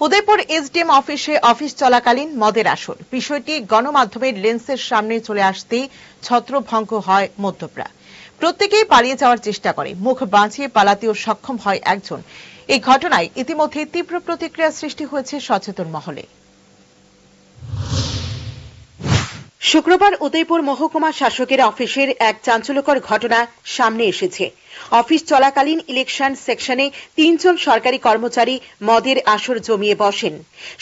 Udaipur SDM অফিসে office চলাকালীন মদের আসর। বিষয়টি গণমাধ্যমের লেন্সের সামনে চলে আসতেই ছত্রভঙ্গ হয় মদ্যপরা। প্রত্যেকেই পালিয়ে যাওয়ার চেষ্টা করে, মুখ বাঁচিয়ে পালাতেও সক্ষম হয় একজন। এই ঘটনায় ইতিমধ্যে তীব্র প্রতিক্রিয়া সৃষ্টি হয়েছে সচেতন মহলে। শুক্রবার উদয়পুর মহকুমা শাসকের অফিসের এক চাঞ্চল্যকর ঘটনা সামনে এসেছে। অফিস চলাকালীন ইলেকশন সেকশনে 3 জন সরকারি কর্মচারী মদের আসর জমিয়ে বসেন।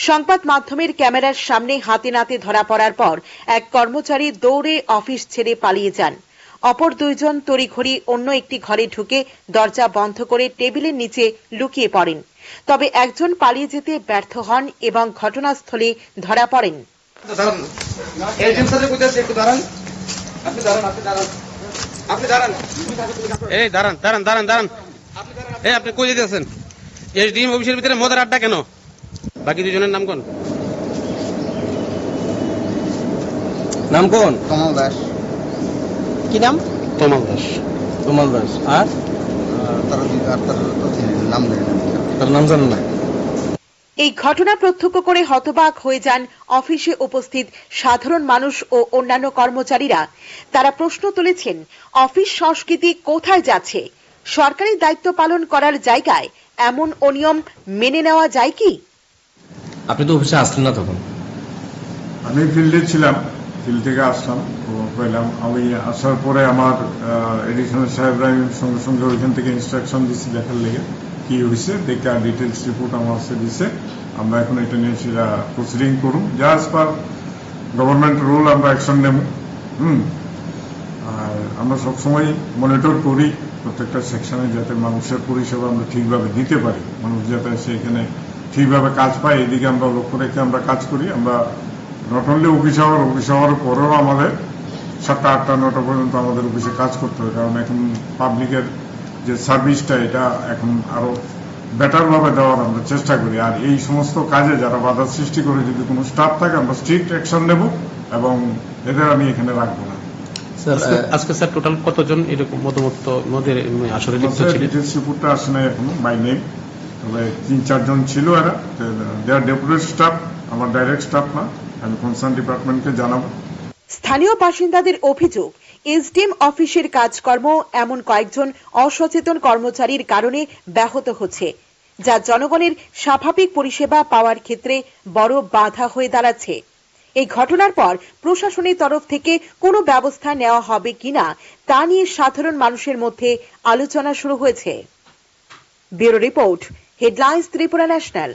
সংবাদ মাধ্যমের ক্যামেরার সামনে হাতে নাতে ধরা পড়ার পর এক কর্মচারী দৌড়ে অফিস ছেড়ে পালিয়ে যান। অপর 2 জন তড়িঘড়ি অন্য একটি ঘরে ঢুকে দরজা বন্ধ করে টেবিলের নিচে লুকিয়ে পড়েন। তবে একজন পালিয়ে যেতে ব্যর্থ হন এবং ঘটনাস্থলে ধরা পড়েন। আপনি কই যেতেছেন? এসডিএম অফিসের ভিতরে মদের আড্ডা কেন? বাকি 2 জনের নাম কোন? নাম কোন? কমল দাস। কি নাম? তমাল দাস। তমাল দাস। আর তার নাম জানি না। তার নাম জানেন না? এই ঘটনা প্রত্যক্ষ করে হতবাক হয়ে যান অফিসে উপস্থিত সাধারণ মানুষ ও অন্যান্য কর্মচারীরা। তারা প্রশ্ন তুলেছেন, অফিস সংস্কৃতি কোথায় যাচ্ছে? সরকারি দায়িত্ব পালন করার জায়গায় এমন অনিয়ম মেনে নেওয়া যায় কি? আপনি তো অফিসে আসলেন না তখন? আমি ফিল্ডে ছিলাম, ফিল্ড থেকে আসলাম, পেলাম। আমি আসার পরে আমার এডিশনাল সাহেবরা সঙ্গে সঙ্গে ওইখান থেকে ইনস্ট্রাকশন দিচ্ছি দেখার লেগে কি হয়েছে, দেখে আর ডিটেলস রিপোর্ট আমার কাছে দিচ্ছে। আমরা এখন এটা নিয়ে সেটা প্রসিডিং করুন, যা অ্যাজ পার গভর্নমেন্ট রুল আমরা অ্যাকশন নেব। আর আমরা সবসময় মনিটর করি প্রত্যেকটা সেকশনে, যাতে মানুষের পরিষেবা আমরা ঠিকভাবে দিতে পারি, মানুষ যাতে সেখানে ঠিকভাবে কাজ পায়, এদিকে আমরা লক্ষ্য রেখে আমরা কাজ করি। আমরা নট অনলি অফিস আওয়ার পরেও আমাদের 7টা 8টা 9টা পর্যন্ত আমাদের অফিসে কাজ করতে হবে, কারণ এখন পাবলিকের যে সার্ভিসটা এটা এখন আরো বেটার ভাবে দেওয়ার আমরা চেষ্টা করি। আর এই সমস্ত কাজে যারা বাধা সৃষ্টি করে যদি কোনো স্টাফ থাকে আমরা স্ট্রিক্ট অ্যাকশন নেব এবং এদের আমি এখানে রাখবো না। আজকে স্যার টোটাল কতজন এরকম মদের আসরে লিপ্ত ছিলেন? ডিটেলস রিপোর্টটা আসে না এখনো বাই নেম, তবে 3-4 জন ছিল এরা। দে আর ডেপুটেড স্টাফ, আমার ডাইরেক্ট স্টাফ না। আমি কনসার্ন ডিপার্টমেন্টকে জানাবো। স্থানীয় বাসিন্দাদের অভিযোগ, এসডিএম অফিসের কাজকর্ম এমন কয়েকজন অসচেতন কর্মচারীর কারণে ব্যাহত হচ্ছে, যা জনগণের স্বাভাবিক পরিষেবা পাওয়ার ক্ষেত্রে বড় বাধা হয়ে দাঁড়াচ্ছে। এই ঘটনার পর প্রশাসনের তরফ থেকে কোনো ব্যবস্থা নেওয়া হবে কিনা তা নিয়ে সাধারণ মানুষের মধ্যে আলোচনা শুরু হয়েছে। Bureau report, headlines Tripura national.